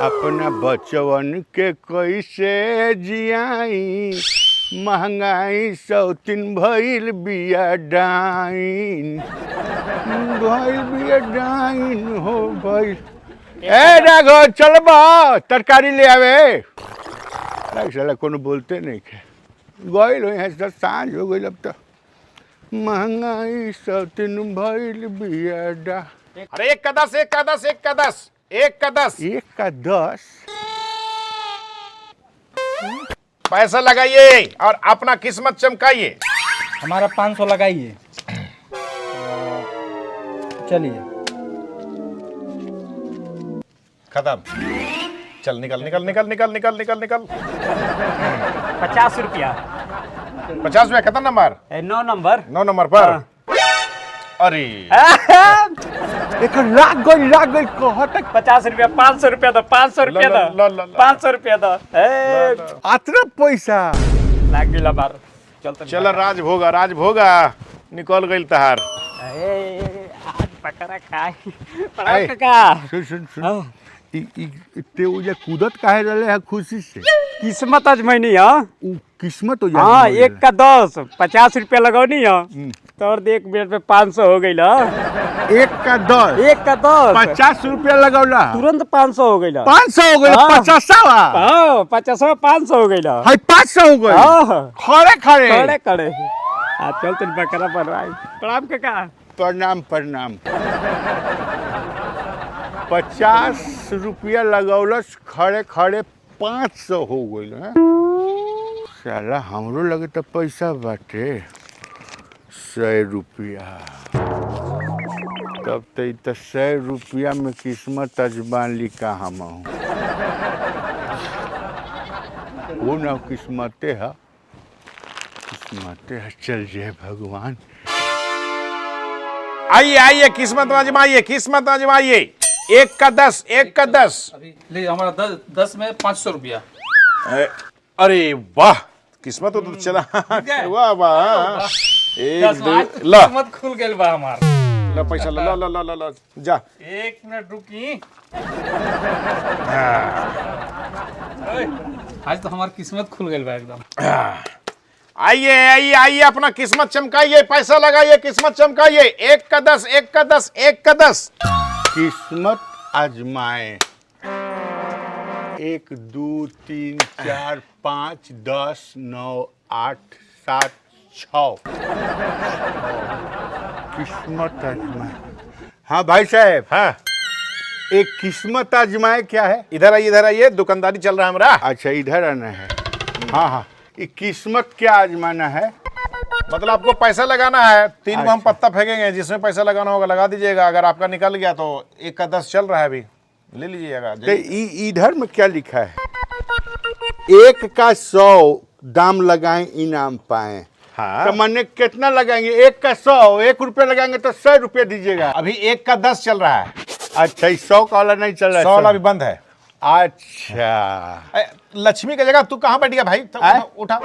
अपना बचवन के कैसे जियाई, महंगाई सौतीन भइल बिया डाइन, हो भइल। ए राघव चल तरकारी ले आवे। साला कोनो बोलते नहीं है, गइल हो यहाँ से सांझ हो गई। अब तो महंगाई सौतीन भइल बिया डा। अरे एक का 10, एक का 10, एक का 10, एक का 10, एक का 10। पैसा लगाइए और अपना किस्मत चमकाइए। हमारा 500 लगाइए। चलिए खत्म। चल निकल निकल निकल निकल निकल निकल निकल। 50 रुपया। 50 रुपया कितना नंबर? 9 नंबर। 9 नंबर पर। अरे एक लाग गई कहत 50 रुपया, 500 रुपया दो, 500 रुपया दो, 500 रुपया दो। अतना पैसा लाग गेला बार। चल राज भोगा निकल गई तहार। आज पकड़ा खाए। ऐ, काका सुन ते उजे कूदत काहे रहले है खुशी से? किस्मत आजमाइनी है। उ किस्मत हो जाए। हाँ, 1 का 10, 50 रुपया लगौनी है तो देख मिनट में 500 हो गई। 1 का 10, 1 का 10, 50 रुपया लगौला, तुरंत 500 हो गई। 500 हो गई। 50 हाँ, 50 500 हो गई। है 500 हो गई। खड़े खड़े चल तेरे बकरा बनवाई। प्रणाम काका। प्रणाम। 50 रुपया लगौलस, खड़े 500 हो गई। साला हमरो लगे तो पैसा बाटे 100 रुपया। तब तो 100 रुपया में किस्मत अजमान ली का हम वो ना किस्मते है चल जय भगवान। आइए किस्मत आजमाइए। 1 का 10, 1 का 10। अभी ले हमारा 10 में 500 रुपया। अरे वाह, किस्मत तो चला। वाह। एक दो ला किस्मत खुल गई बा हमार। ला पैसा ला जा। 1 मिनट रुकी। आज तो हमारी किस्मत खुल गई बा एकदम। आइए अपना किस्मत चमकाइए, पैसा लगाइए, किस्मत चमकाइए। 1 का 10, 1 का 10, 1 का 10। किस्मत आजमाए। 1 2 3 4 5 10 9 8 7 6 किस्मत आजमाए। हाँ भाई साहब। हाँ, एक किस्मत आजमाए क्या है? इधर आइए, दुकानदारी चल रहा है हमारा। अच्छा इधर आना है। हाँ, ये किस्मत क्या आजमाना है? मतलब आपको पैसा लगाना है। 3 को हम पत्ता फेंकेंगे, जिसमें पैसा लगाना होगा लगा दीजिएगा। अगर आपका निकल गया तो 1 का 10 चल रहा है, अभी ले लीजिएगा। तो इधर में क्या लिखा है? 1 का 100 दाम लगाएं इनाम पाएं। हाँ, तो मैंने कितना लगाएंगे? 1 का 100, 1 रुपया लगाएंगे तो 100 रुपया दीजिएगा। अभी 1 का 10 चल रहा है। अच्छा, 100 का वाला नहीं चल रहा है? 100 वाला अभी बंद है। अच्छा, लक्ष्मी की जगह तू कहाँ बैठ गया भाई? तो उठा।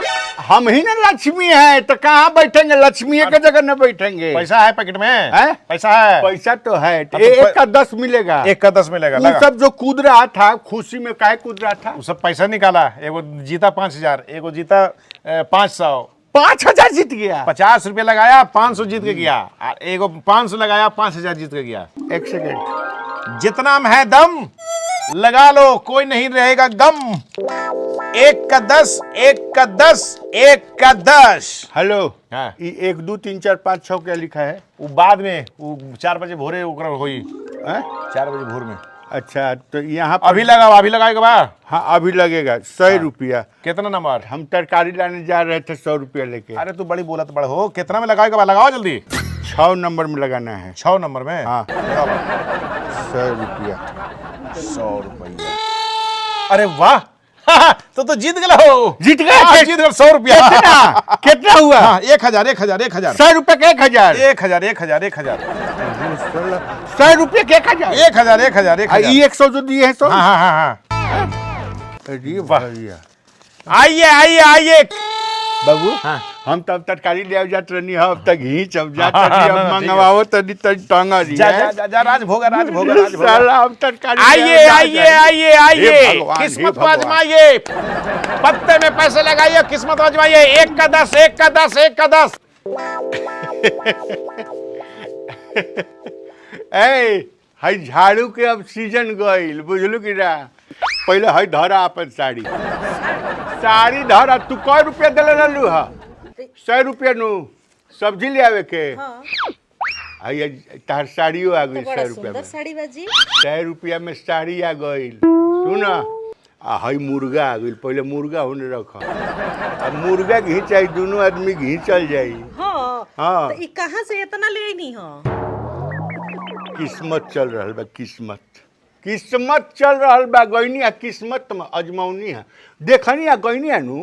हम ही ना लक्ष्मी है तो कहाँ बैठेंगे? लक्ष्मी की जगह न बैठेंगे। पैसा है पैकेट में? है? पैसा है। पैसा तो है। तो 1 का 10 मिलेगा। 1 का 10 मिलेगा। वो सब जो कूद रहा था खुशी में, काहे कूद रहा था? वो सब पैसा निकाला। एगो जीता 5000, एगो जीता 500। 5000 जीत गया। 50 रुपया लगाया, 500 जीत के गया। और एगो 500 लगाया, 5000 जीत के गया। 1 सेकेंड। जितना में है दम लगा लो, कोई नहीं रहेगा गम। 1 का 10, 1 का 10, 1 का 10। हेलो। हाँ। 1 2 3 4 5 6 क्या लिखा है? वो बाद में, वो 4 बजे भोरे ओकरा होई। हैं? 4 बजे भोर में। अच्छा, तो यहाँ अभी लगाएगा बा। हाँ, अभी लगेगा 100 रुपया। कितना नंबर? हम तरकारी लाने जा रहे थे 100 रुपया लेके। अरे तू बड़ी बोलत बड़ा हो। कितना में लगाएगा बा? लगाओ जल्दी। 6 नंबर में लगाना है। 6 नंबर में? हाँ। लगाओ बा। 100 रुपया। 100 रुपया। अरे वाह, तो जीत गए हो। जीत गए। जीत गए 100 रुपया। कितना हुआ? 1000 100 रुपया के 1000। 1000 100 रुपये के 1000। 1000 ये 100 जो दिए हैं 100। हाँ। अरे भैया। आइए बाबू। हाँ। हम तब तरकारी ले आव जात रहनी अब तक घींच अब जात रहनी अब मंगवाओ तनी टंगा दी जा जा जा, जा राज भोगा राज भोगा राज भोगा। साला हम तरकारी आइए आइए आइए आइए, हे भगवान, हे किस्मत को भगवान। आजमाइए, पत्ते में पैसे लगाइए, किस्मत आजमाइए। 1 का 10, 1 का 10, 1 का 10। ए हई झाड़ू के अब सीजन गइल बुझलू कि ना पहले हई धरा अपन साड़ी साड़ी धरा तू कै रुपया दिले रहलू हा 100 रुपया नु सब्जी ले आवे के हई तार साड़ियो आ गई 100 रुपया में साड़ी बाजी 100 रुपया में साड़ी आ गइल सुन आ हई मुर्गा आ गइल पहले मुर्गा होने रख अब मुर्गा घिंचाई दोनों आदमी घिंचल जाई हाँ हाँ तो ई कहाँ से इतना ले आई हो किस्मत चल रहल बा किस्मत चल रहल बा गईनी आ किस्मत में अजमौनी है देखनी आ गईनी आ नु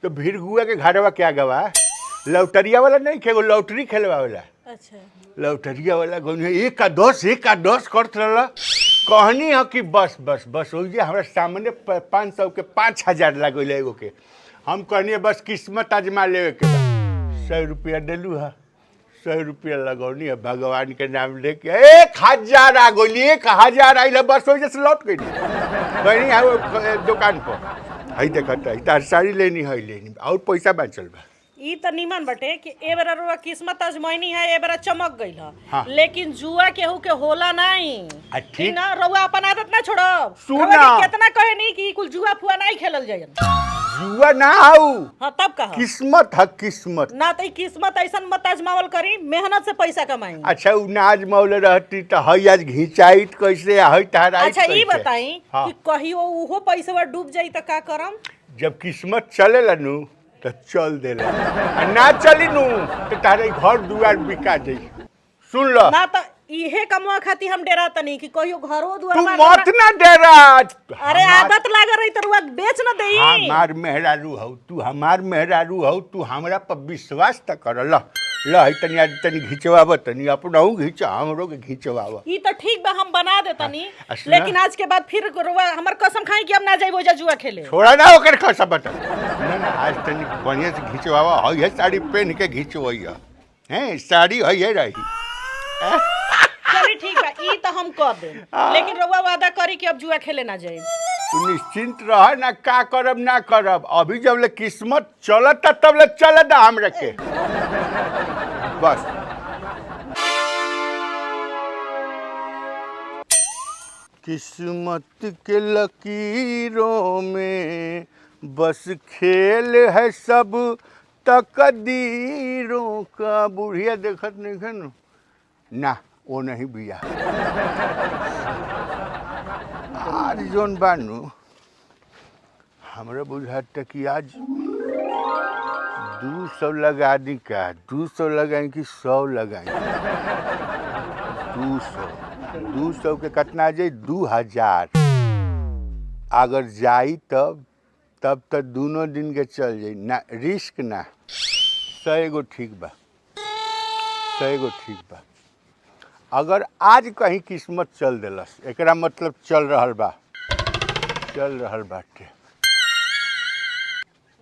तो भीड़गुआ के घरवा क्या गवा लौटरिया वाला नहीं खेगो लॉटरी खेलवा वाला अच्छा लौटरिया वाला गईनी 1 का 10 करत रहला कहनी है कि बस बस बस हो जे हमरा सामने 500 के 5000 लागल एगो के हम कहनी बस किस्मत आजमा लेवे के बा 100 रुपया देलू है 100 रुपया लगौनी है भगवान के नाम लेके 1000 आ गई 1000 आई बस हो जैसे लौट गई गई है दुकान पर हई देखत है तार साड़ी लेनी है लेनी और पैसा बचल बा ई तो निमन बटे कि ए बेरा रुआ किस्मत आजमाइनी है ए बेरा चमक गई है हाँ। लेकिन जुआ केहू के होला नहीं ठीक ना रउआ अपन आदत ना छोड़ब सुना। रउआ के कितना कहे नहीं कि कुल जुआ फुआ नहीं खेलल जाए जुआ ना आऊ हाँ तब कहा किस्मत है किस्मत ना तो ई किस्मत ऐसा मत आजमावल करी मेहनत से पैसा कमाई अच्छा उ नाज मौल रहती तो हई आज घिंचाइत कैसे हई तहराइत अच्छा ई कैसे? बताई हाँ। कि कहियो उहो पैसा डूब जाई तो का करम जब किस्मत चलेला नु तो चल देला आ ना चली नु तो तारे घर दुआर बिका जाई सुन लो ना तो इहे कमवा खाती हम डेरा तनी कि कहियो घरो तू दुआर मत ना डेरा अरे आदत लाग रही तो रुआ बेच न देई हमार मेहरारू हौ तू हमार मेहरारू हौ तू हमरा पर विश्वास त कर ल हई तनी आज तनी घिचवाव तनी अपनहु घिच हमरो के घिचवाव ई तो ठीक बा हम बना देतनी सुना। लेकिन आज के बाद फिर रुआ हमर कसम खाई कि हम ना जाइबो जुआ खेले छोड़ा ना ओकर खसा बटन ना आज तनी बढ़िया से घिचवाव हई है साड़ी पहन के घिचवइया हैं साड़ी हई है रही चली ठीक बा ई तो हम कर दे लेकिन रुआ वादा करी कि अब जुआ खेले ना जाए तू निश्चिंत रह ना का करब ना करब अभी जब ले किस्मत चलत तब ले चलत हमरा के बस किस्मत के लकीरों में बस खेल है सब तकदीरों का बुढ़िया देखत नहीं है ना वो नहीं बिया आज जोन बानू हमरा बुझाता कि आज 200 लगा दी का 200 लगाई कि 100 लगाई 200 के कितना आ जाई 2000 अगर जाई तब तो दोनों दिन के चल जाई ना रिस्क ना 100 गो ठीक बा 100 गो ठीक बा अगर आज कहीं किस्मत चल देलस एकरा मतलब चल रहल बाटे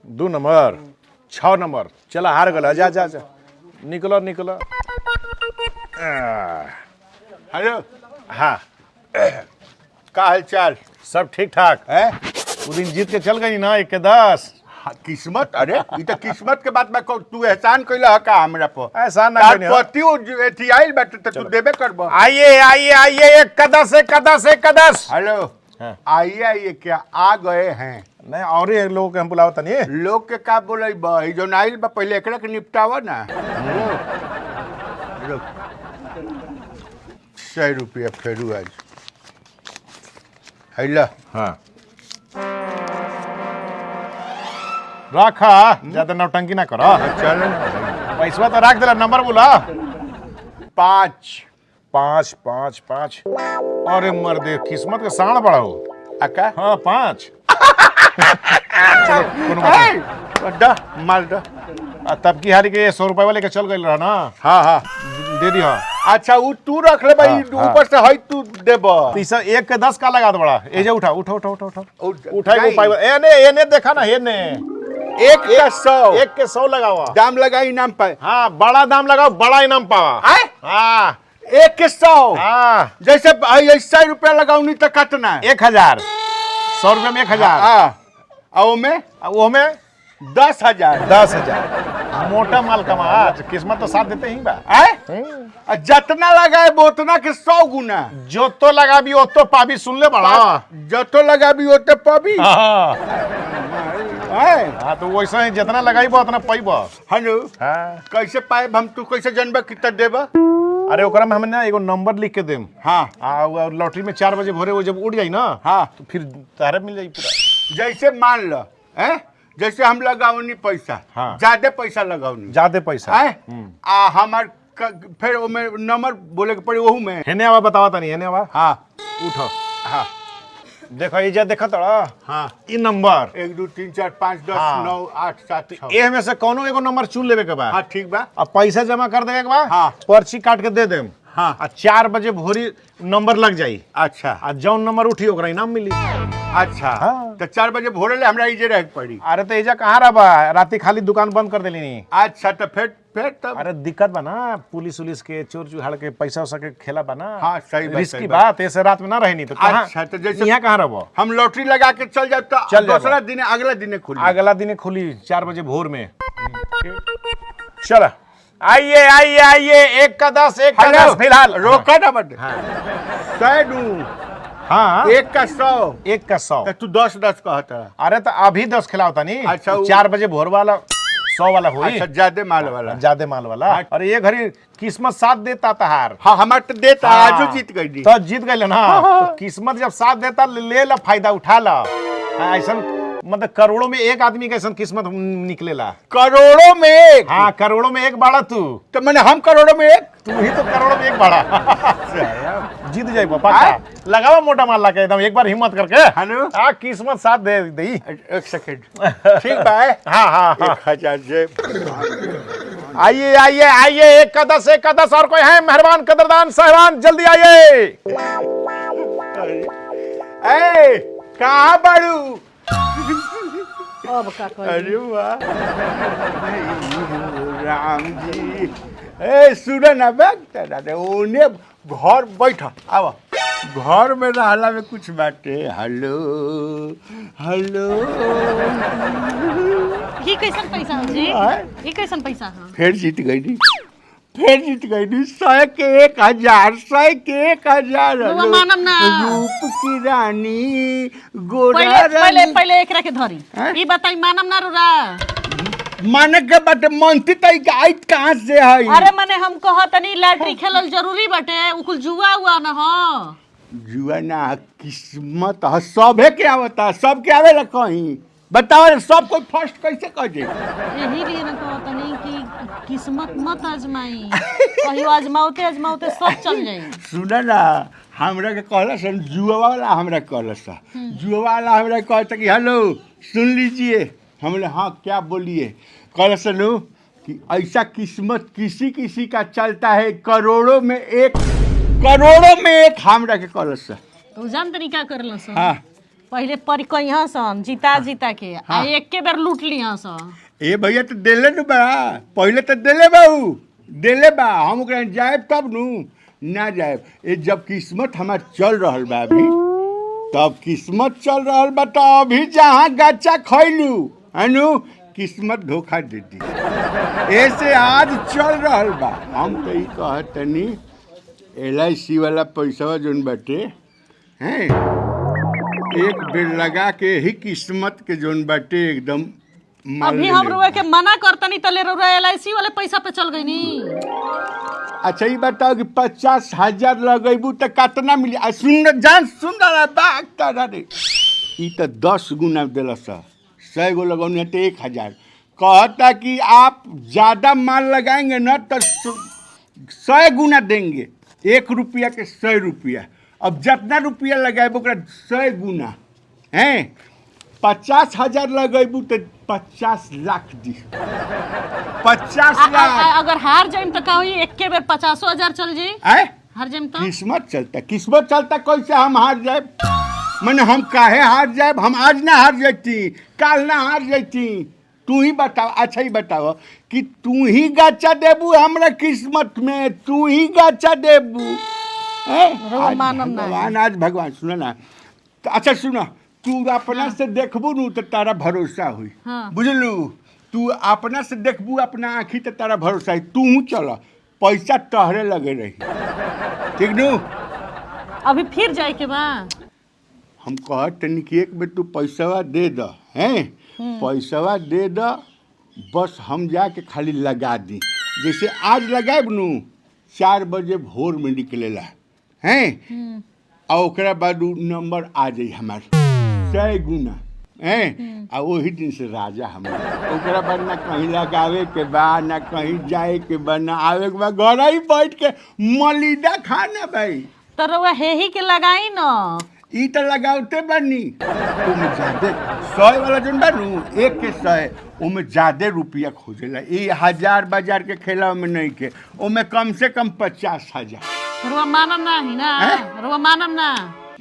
2 नंबर 6 नंबर चला हार गला जा जा जा निकलो निकलो हेलो हाँ का हाल चाल सब ठीक ठाक है वो दिन जीत के चल गई ना 1 के 10 किस्मत अरे ई तो किस्मत के बात में तू एहसान कइला ह का हमरा पर एहसान ना तार कइनी ह। पति एथी आइल बाटे तो तू देबे करबो आइए आइए आइए 1 का 10 1 का 10 1 का 10 हेलो हाँ। आइए क्या आ गए हैं नहीं और ही लोगों के हम बुलाओ तनी लोग के का बोले बा ई जो आइल बा पहले एकरा के निपटावा ना रुक 100 रुपया फेरू आज हैला हाँ रखा ज्यादा नौटंकी ना करो चल पैसा तो रख देला नंबर बोला 5 5 5 5 अरे मर्दे किस्मत का साण बड़ा हो अका हाँ 5 दा माल दा तब की हारी के 100 रुपए वाले के चल गई रहा ना हाँ हाँ दे दी हाँ अच्छा वो तू रख ले भाई हाँ, ऊपर से हई तू देब तीसरा 1 के 10 का लगा दो बड़ा ए जे उठा उठा उठा उठा उठा उठ- उठाई नहीं। को पाई ए ने देखा ना हे ने एक का 100 एक के 100 लगाओ। दाम लगा इनाम पे। हाँ, बड़ा दाम लगाओ, बड़ा इनाम पावा। आए हाँ एक के 100 हाँ, जैसे 100 रुपया लगाऊ नहीं तो कटना है 1000, 100 रुपये में 1000, और में वो में 10,000 10,000। मोटा माल कमा, किस्मत तो साथ देते ही बा। जितना लगाए उतना के 100 गुना। जो तो लगा भी वो तो पाबी, सुन ले बड़ा। जतो लगा भी होते पबी। हाँ आए हाँ, तो वैसा ही जितना लगाई बा उतना पाई बा। हनु हाँ, कैसे पाए हम, तू कैसे जानबा कितना देबा? अरे ओकरा में हमने ना एगो नंबर लिख के देम। हाँ वो लॉटरी में 4 बजे भोरे वो जब उड़ जाई ना, हाँ तो फिर तारे मिल जाई पूरा। जैसे मान लो जैसे हम लगाओनी पैसा, हाँ। ज्यादा पैसा लगाओनी ज्यादा पैसा आए हमार फिर ओमे नंबर बोले के पड़ी वहू में। हेने आवा बतावा तनी, हेने आवा। हाँ उठो, हाँ देखो ये देखा तड़ा। हाँ ई नंबर 1 2 3 4 5 10 हाँ। 9 8 7 6। ए में से कोनो एगो नंबर चुन लेवे के बा। हाँ ठीक बा। अब पैसा जमा कर देवे के बा। हाँ। पर्ची काट के दे देम। हाँ। आ 4 बजे भोरी नंबर लग जाई। अच्छा आ जौन नंबर उठी ओकरा इनाम मिली। अच्छा हाँ। तो 4 बजे भोरे ले हमरा इजे रह पड़ी। अरे तो एजा कहाँ रहा बा, राती खाली दुकान बंद कर देली नी। अच्छा तो फिर तब अरे दिक्कत बा ना, पुलिस उलिस के, चोर चुहाड़ के पैसा उसा के खेला बा ना। हाँ, सही बात, रिस्की सही बात, ऐसे रात में ना रहनी तो कहाँ। अच्छा तो जैसे यहाँ कहाँ रहो, हम लॉटरी लगा के चल जाए तो चल जाबो। दूसरा दिन अगला दिन खुली। अगला दिन खुली 4 बजे भोर में। चलो आइए आइए आइए, 1 का 10, 1 का 10 फिलहाल। रोका ना बट 100 दूं, हाँ 1 का 100 1 का 100। तो तू 10 कहता। अरे तो अभी 10 खिलाओता नहीं। अच्छा, वो- 4 बजे भोर वाला 100 वाला हुई। अच्छा ज्यादा माल वाला। ज्यादा माल वाला। अरे ये घड़ी किस्मत साथ देता तहार। हाँ हमार तो देता हाँ। आजो जीत गई। तो जीत गए ना। तो किस्मत जब साथ देता ले ला, फायदा उठा ला। ऐसा मतलब करोड़ों में एक आदमी का ऐसा किस्मत निकलेला। करोड़ों में एक। हाँ, करोड़ों में एक बाड़ा तू। तो मैंने हम करोड़ों में एक। तू ही तो करोड़ों में एक बाड़ा। जीत जाए पापा का। लगावा मोटा माल ला के एकदम, एक बार हिम्मत करके। हेलो हाँ, किस्मत साथ दे दी। 1 सेकंड ठीक बा। हाँ हाँ हाँ, 1000 से आइए आइए आइए, 1 का 10, 1 का 10। और कोई है मेहरबान, कदरदान, साहिबान, जल्दी आइए। ए कहाँ बाड़ू? अब का करी? अरे वाह राम जी। ए सुन ना बेटा, ओने घर बैठ आवा। घर में रहला में कुछ बाटे। हेलो हेलो ये कैसन पैसा हो जी? आय? ये कैसन पैसा है? फिर जीत गई। फिर जीत गई 100 के 1000, 100 के 1000। रउआ मानम ना। रूप की रानी गोरा पहले रानी। पहले एकरा के धरी। हैं? ई बताई मानम ना रुरा। माने के बाटे मनती तई गाइड कहाँ से है? अरे मने हम कहतनी लॉटरी खेलल जरूरी बाटे, उकुल जुआ हुआ ना हो। जुआ ना किस्मत है, सबे के आवता, सब के आवेला कहीं। बताओ सब कोई फर्स्ट कैसे कर दे? यही लिए ना कहतनी कि किस्मत मत आजमाई, कहियो आजमाओते आजमाओते सब चल जाई। सुना ना, हमरा के कहलस जुआ वाला, हमरा कहलस जुआ वाला, हमरा कहता कि हेलो सुन लीजिए। हमने हाँ क्या बोलिए? कहलस लो कि ऐसा किस्मत किसी किसी का चलता है, करोड़ों में एक, करोड़ों में एक। हमरा के कहलस तू जान तनी का करल सन? हाँ पहले पर कहिया सन जीता जीता के आ एक के बेर लूट लिया सन। ए भैया तो देले न बा, पहले तो देले बाऊ, देले बा। हम ओकरा जाएब तब नु ना जाएब। ए जब किस्मत हमार चल रहल बा अभी, तब किस्मत चल रहल बा, तो अभी जहाँ गच्चा खैलू अनु किस्मत धोखा देती। ऐसे आज चल रहल बा। हम तो ई कहतनी LIC वाला पैसा जोन बाटे हैं, एक बेर लगा के ही किस्मत के जोन बाटे एकदम मार अभी ले हम ले। रुए के मना करतनी तले रुआ LIC वाले पैसा पे चल गई नी। अच्छा ये बताओ कि 50,000 लगेबू तो कितना मिली? आ सुन जान सुंदर बाग तारा रे, ई तो 10 गुना दिलस। 100 गो लगौनी है तो 1000। कहता कि आप ज्यादा माल लगाएंगे ना तो 100 गुना देंगे। 1 रुपया के 100 रुपया। अब जितना रुपया लगाएबू ओकरा 100 गुना हैं। 50,000 लगेबू तो 50 लाख दी। 50 लाख। अगर हार जाइम तो का होई? एक के बेर 50,000 चल जी। आए हार जाइम तो किस्मत चलता, किस्मत चलता। कैसे हम हार जाए? मैंने हम काहे हार जाए? हम आज ना हार जाती, काल ना हार जाती तू ही बताओ। अच्छा ही बताओ कि तू ही गाचा देबू हमरा किस्मत में, तू ही गाचा देबू। रउआ मानम ना। भगवान आज भगवान सुनो ना तो अच्छा सुनो, तू अपना से देखबू नु तो तारा भरोसा हुई। हाँ। बुझलू, तू अपना से देखबू अपना आँखी तो तारा भरोसा है। तू चल पैसा टहरे लगे रही, ठीक नु। अभी फिर जाए के बा। हम कहत तनी कि एक बेर तू पैसावा दे द, हैं पैसावा दे द, बस हम जाके खाली लगा दी। जैसे आज लगाएब नु 4 बजे भोर में निकलेला, हैं और ओकरा बाद उ नंबर आ जाई हमार 100 गुना, हैं आ वही दिन से राजा हमार। ओकरा बाद ना कहीं लगावे के बा, ना कहीं जाए के बा, ना आवे के बा, घर ही बैठ के मलिदा खाना भाई। तो रउआ हे ही के लगाई न। ई तो लगावते बानी ओमे ज्यादा 100 वाला जोन बा नु 1 के 100 ओमे ज्यादा रुपया खोजेला। ई 1000 बाजार के खेला में नहीं के, ओमे कम से कम 50,000। रउआ मानम ना ही ना, रउआ मानम ना।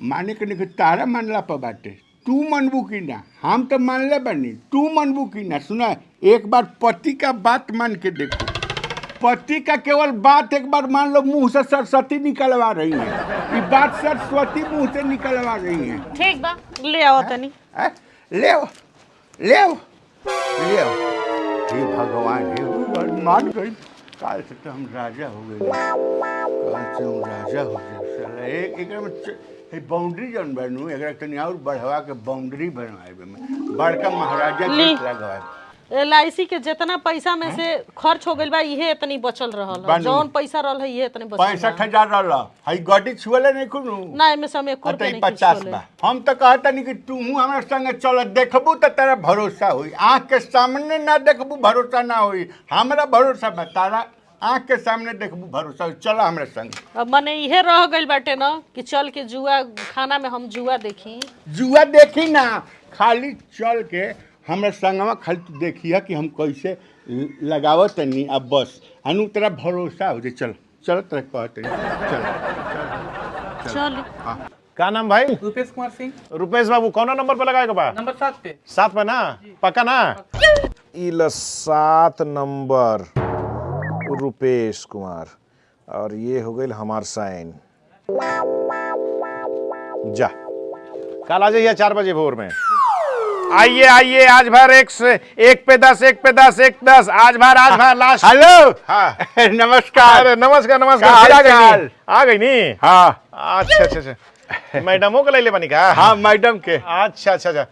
माने के नहीं तारा मानला पर बाटे, तू मनबू की ना, हम तो मानले बानी, तू मनबू की ना। सुना, एक बार पति का बात मान के देखो, पति का केवल बात एक बार मान लो मुंह से सरस्वती निकलवा रही है, ये बात सरस्वती मुंह से निकलवा रही है। ठीक बा, ले आओ तनी। ले आओ, ले आओ, ले आओ। हे भगवान, हे भगवान, मान गई। काल से तो हम राजा हो गए, काल से हम राजा हो गए। साला एक में बाउंड्री जौन बनू एकरा तनी और बढ़वा के बाउंड्री बनवाए में बड़का महाराजा गेट लगवाए। LIC के जितना पैसा में से खर्च हो गइल बा इहे इतनी बचल रहल है। जौन पैसा रहल है इहे इतने बचल। 65,000 रहल, हई गड्डी छुएले नहीं कुनु ना, एमे से हम एको रुपया नहीं 50 बा। हम तो कहता नहीं कि तू हमरा संगे चल, देखबू तो तेरा भरोसा होई। आँख के सामने ना देखबू भरोसा ना होई, हमरा भरोसा बा। तारा आँख के सामने देखबू भरोसा होई, चल हमरा संगे। अब मने इहे रह गइल बाटे न कि चल के जुआ खाना में हम जुआ देखी। जुआ देखी ना, खाली चल के हमरा संगवा खाली तू देखिया कि हम कैसे लगावत तनी। अब बस हनु तेरा भरोसा हो जे। चल चल तेरा कहते चल चल। हाँ। क्या नाम भाई? रुपेश कुमार सिंह। रुपेश बाबू कौन नंबर पे लगाएगा बा? नंबर 7 पे। 7 पे ना, पक्का ना? इल 7 नंबर रुपेश कुमार, और ये हो गई हमार साइन। जा, कल आ जाइए 4 बजे भोर में। आइए आइए, आज भर 1 पे 10, 1 पे 10, 1 10, आज भर लास्ट। हेलो, हाँ नमस्कार। अरे नमस्कार नमस्कार, आ गई नी। हाँ अच्छा अच्छा अच्छा, मैडमों को ले ले बनी का? हाँ मैडम के। अच्छा अच्छा अच्छा,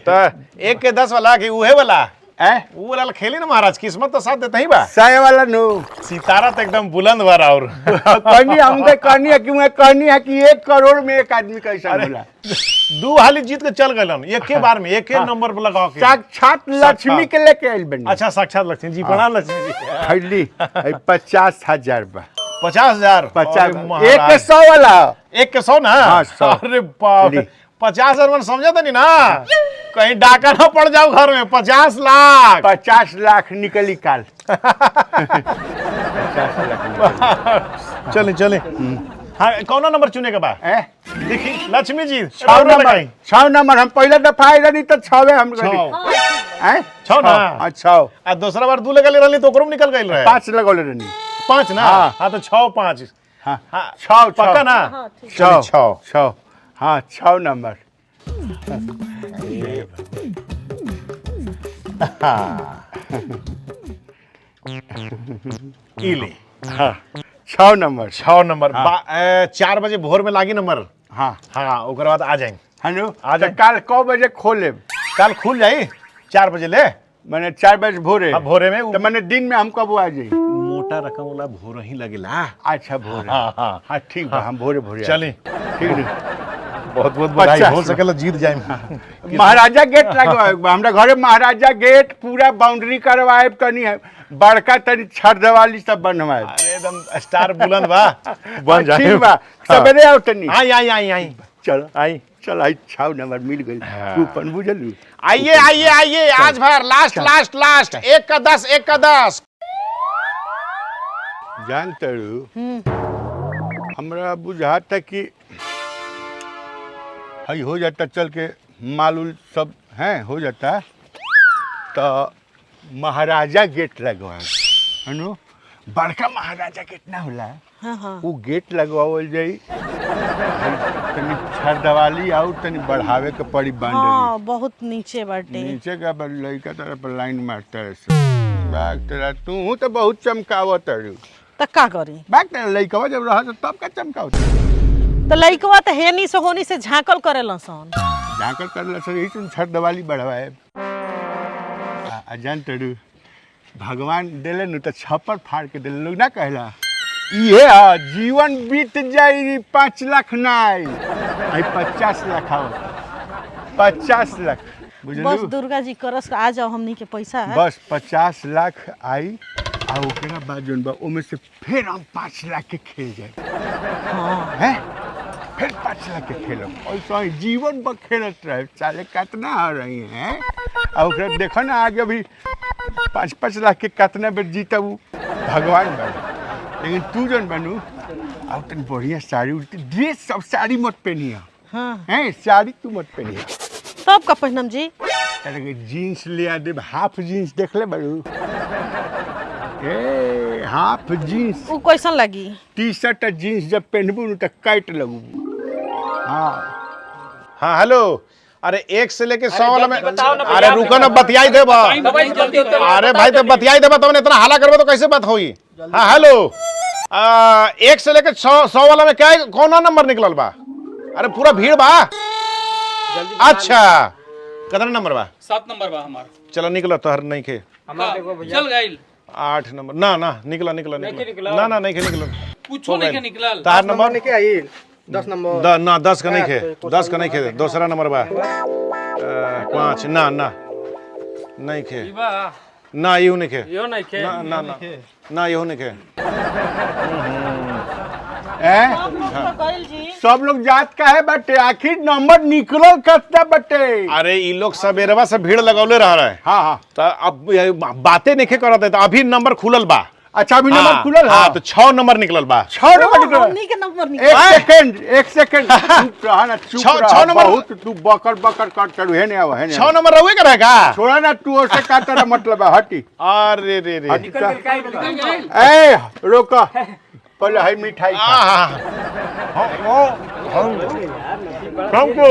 तो 1 के 10 वाला कि उहे वाला? वो वाला खेली ना महाराज, किस्मत तो साथ देता ही बा। 100 वाला नो सितारा तो एकदम बुलंद भरा। और कहनी हमके कहनी है कि मैं कहनी है कि 1 करोड़ में एक आदमी कैसा होला। 2 हाली जीत के चल गए एक के बार में, एक नंबर पे लगा के। साक्षात लक्ष्मी के लेके आइल बनी। अच्छा, साक्षात लक्ष्मी जी, प्रणाम लक्ष्मी जी। खैली 50,000 बा। 50,000? 50, 1 के 100 वाला। 1 के 100 ना? हाँ, 100। अरे बाप, 50,000 समझा था नहीं ना, कहीं डाका ना पड़ जाओ घर में। 50 लाख, 50 लाख निकली काल। चले चले। हाँ, कौन नंबर चुने के बाद? देखी लक्ष्मी जी, 6 नंबर। 6 नंबर हम पहले दफा आई रही तो 6 हम 6 ना? अच्छा, आ दूसरा बार 2 लगा ले रही तो ओकरो में निकल गई रहे। 5 लगौले रहनी। 5 ना? हाँ तो 6 5। हाँ हाँ 6 पक्का ना? 6 हाँ 6 नंबर। इले हाँ 6 नंबर। 6 नंबर। 4 बजे भोर में लागी नंबर। हाँ हाँ, ओकर बाद आ जाएंगे। हनु आ जाए। काल क बजे खोले? कल खुल जाई 4 बजे ले। मैंने 4 बजे भोरे। भोरे में तो मैंने दिन में हम कब आ जाई? मोटा रकम वाला भोर ही लगेला। अच्छा भोरे। हाँ हाँ हाँ ठीक बा, हम भोरे भोरे चली। ठीक है। बहुत बहुत बधाई, 50 हो सकेला जीत जाए। महाराजा गेट लगवाए हमरा घरे, महाराजा गेट पूरा बाउंड्री करवाए, तनी बड़का तनी छड़ दिवाली सब बनवाए। अरे एकदम स्टार बुलंद बा, बन जाए। ठीक बा, सवेरे आओ तनी। आई आई आई आई, चलो आई चल आई 6 नंबर मिल गई। कूपन बुझलू। आइए आइए आइए, आज भर लास्ट लास्ट लास्ट। 1 का 10, 1 का 10। जानते हमरा बुझाता कि हई हो जाता, चल के मालूल सब हैं हो जाता, तो महाराजा गेट लगवा हनु बड़का महाराजा गेट ना होला हाँ हाँ वो गेट लगवावल जाई तनी छरदवाली आउ तनी बढ़ावे के पड़ी बांध हाँ बहुत नीचे बाटे नीचे का लड़का तरह पर लाइन मारता है बाग तेरा तू तो बहुत चमकावत है तो का करी बाग तेरा लड़का जब रहा तब का चमकावत तो लइकवा तो हेनी से होनी से झांकल करेला सन झांकल करला सर यही तुम छरदवाली बढ़वाए जान तड़ू भगवान दिले नु तो छप्पर फाड़ के दिले लोग ना कहला ये जीवन बीत जाई 5 लाख नाई आई 50 लाख आओ 50 लाख बस बुझलू दुर्गा जी करस आ जाओ हमनी के पैसा है बस 50 लाख आई आ ओकरा बाद जोन बा ओमे से फिर हम 5 लाख के खेल जाए हाँ हैं फिर 5 लाख के खेलो ऐसा ही जीवन भर खेलत रहे साले कितना आ रही हैं और ओकरा देखो ना आगे भी 5-5 लाख के कितना बेर जीता वो भगवान बने लेकिन तू जन बनू और तन बढ़िया साड़ी उड़ती ड्रेस सब साड़ी मत पहनिया हाँ हैं साड़ी तू मत पहनिया तब का पहनम जी अरे जीन्स ले आ दे हाफ जीन्स देख ले बड़ू ए हाफ जीन्स वो कैसन लगी टी शर्ट और जीन्स जब पहनबू न तो काट लगू हाँ हाँ हेलो अरे 1 से लेके 100 वाला में अरे रुको ना बतियाई देबा अरे भाई तो बतियाई देबा तो इतना हाला करबो तो कैसे बात होई हाँ हेलो 1 से लेके 100 वाला में क्या है कौन नंबर निकलल बा अरे पूरा भीड़ बा अच्छा कितना नंबर बा 7 नंबर बा हमार चलो निकलो तोहर नहीं खे चल गइल 8 नंबर ना ना निकला निकला निकला ना ना नहीं खे निकला कुछो नहीं के निकलल तार नंबर के आई 10 नंबर ना 10 का नहीं खे 10 का नहीं खे दूसरा नंबर बा 5 ना ना नहीं खे बा ना यूं नहीं खे यो नहीं खे ना ना ना ना यूं नहीं खे सब लोग जात का है बटे आखिर नंबर निकलल कितना बटे अरे ये लोग सबेरवा से भीड़ लगौले रह रहे हाँ हाँ तो अब ये बातें नहीं करते तो अभी नंबर खुलल बा अच्छा अभी नंबर खुलल हाँ तो 6 नंबर निकलल बा 6 नंबर निकलल हमनी के नंबर निकल एक सेकंड चुप रहा ना चुप छह रहा नंबर- बहुत तू बकर बकर कर चढ़ू है नहीं है 6 नंबर रहुए का रहेगा छोड़ा ना तू उससे का तेरा मतलब है हटी अरे रे रे हटी का ए रोका पहले है मिठाई खा आहा हमको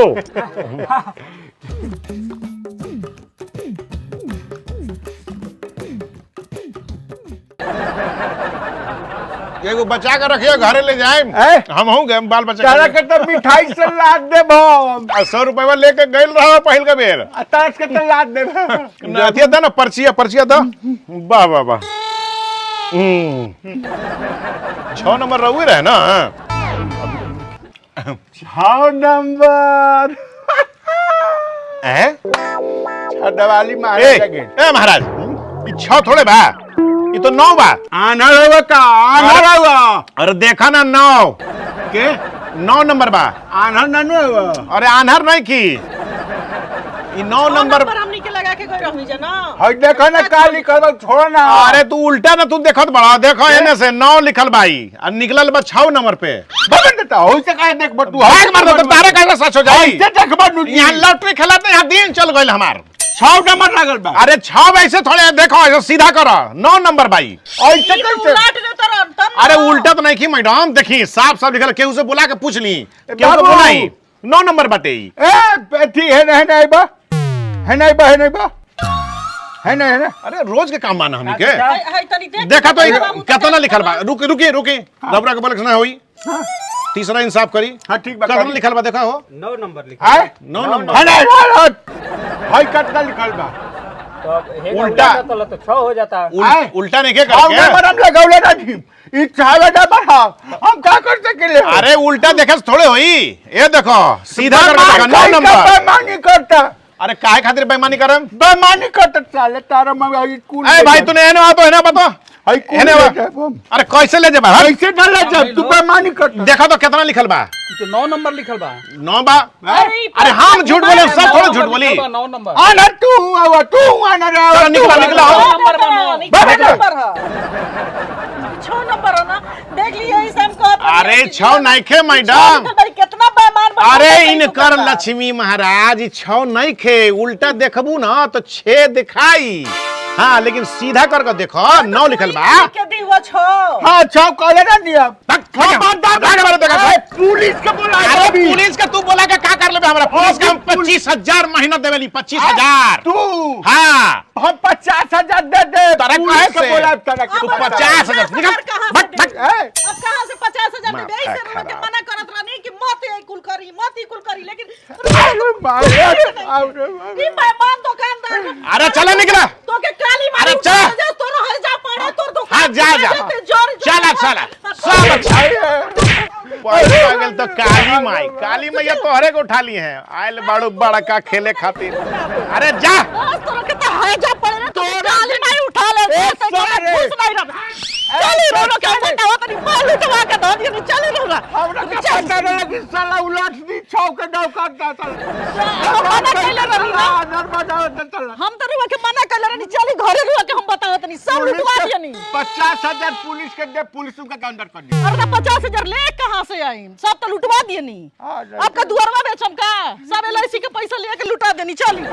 एगो बचा के रखियो घरे ले जाए ए? हम हूँ गए बाल बच्चा तारा के तो मिठाई से लाद दे भम 100 रुपया लेके गइल रहा पहिल का बेर तारा के तो लाद दे अथिया था ना पर्चिया था वाह वाह वाह 6 नंबर रहुए रहे ना 6 नंबर हैं छदवाली मारे लगे ए महाराज ये 6 थोड़े बा ये तो 9 बा आना रहुआ का आना रहुआ अरे देखा ना 9 के 9 नंबर बा आना ननु रहुआ अरे आन्हर नहीं की ये 9 नंबर हमनी के लगा के गई रहनी जना हई देखो ना का लिखल छोड़ ना अरे तू उल्टा ना तू देखत बड़ा देखो एने से 9 लिखल बाई और निकलल बा 6 नंबर पे बगल देता हो से काहे देख बटू भाग मार दो तारे कैसे सच हो जाई से देख बटू यहाँ लॉटरी खेलते यहाँ दिन चल गइल हमार 6 नंबर लागल बा अरे 6 वैसे थोड़े देखो ऐसे सीधा करो 9 नंबर भाई ऐसे कैसे उलट दे तरन अरे उल्टा तो नहीं की मैडम देखी साफ साफ लिखल केहू से बुला के पूछ ली केहू को बाबू। बुलाई 9 नंबर बाटे ई। ए बेटी है नहीं बा है नहीं बा है नहीं बा है नहीं है ना अरे रोज के काम माना हमनी के हाय तनी देख देखा तो कितना लिखल बा रुकी रुकी रुकी रबरा के बोले ना होई तीसरा इंसाफ करी हाँ ठीक बा कितना लिखल बा देखा हो 9 नंबर लिखा है 9 नंबर है नहीं हई कटका लिखल बा तो अब हेगा उल्टा। तो 6 हो जाता आए। उल्टा नहीं के हम करके नंबर हम लगौले ना थी ई चाहे ना बढ़ा हम का कर सकेले अरे उल्टा देखे से थोड़े होई ये देखो सीधा करके देखा 9 नंबर बेईमानी करता अरे काहे खातिर बेईमानी करम बेईमानी करता साले तारा मंगाई कुल ए भाई तूने एने आ तो एने बता हई कुल एने ले बा। जाब हम। अरे कैसे ले जाबा कैसे डाला जब तू बेईमानी करता देखा तो कितना लिखल बा तो 9 नंबर लिखल बा 9 बा अरे हम झूठ बोले सब थोड़े झूठ बोली 9 नंबर आना तू आना रे चलो निकला निकला नंबर नंबर है 6 नंबर है ना देख लियो इस हमको अरे 6 नहीं खे मैडम कितना बेईमान बन अरे इनकर लक्ष्मी महाराज 6 नहीं खे उल्टा देखबू ना तो 6 दिखाई हाँ लेकिन सीधा कर देखो 9 लिखल बा के दी वो छो हाँ छौ कहले ना दिया पुलिस के बोला अरे पुलिस का तू बोला के का कर लेबे हमरा पुलिस का हम 25,000 महीना देवेली 25,000 तू हाँ हम 50,000 दे दे तारा पुलिस कहे के से? बोला तारा तू 50,000 निकल बट बट अब कहां से 50,000 माँ, दे ऐसे खा, के खा। मना करत रहनी कि मत ई कुल करी लेकिन अरे बाप ई मेहमान दुकानदार अरे चला निकला तो के काली मारी अरे चल। तो रह जा पड़े तोर दुकान हाँ जा चला चला सब अच्छा पैसा आ गेल तो काली मैया तोहरे को उठा ली है आयल बाड़ू बड़ा का खेले खातिर अरे जा तोर के तो है जा पड़े तो काली मारी उठा ले तो खुश नहीं रह चली रो के बताओ तनी माल उठवा के दो दिए चली रो हमरा के पता नहीं कि साला उलट दी छौ के नौकर दाता मना कैले रही ना नर्मदा दाता हम तो रुआ के मना कैले रही चली घरे रुआ के हम बताओ तनी सब लुटवा दिए नी 50,000 पुलिस के दे पुलिस का काउंटर कर दी अरे 50,000 ले कहां से आई सब तो लुटवा दिए नी आपका दुआरवा बेचम का सब एलआईसी के पैसा लेके लुटा देनी चली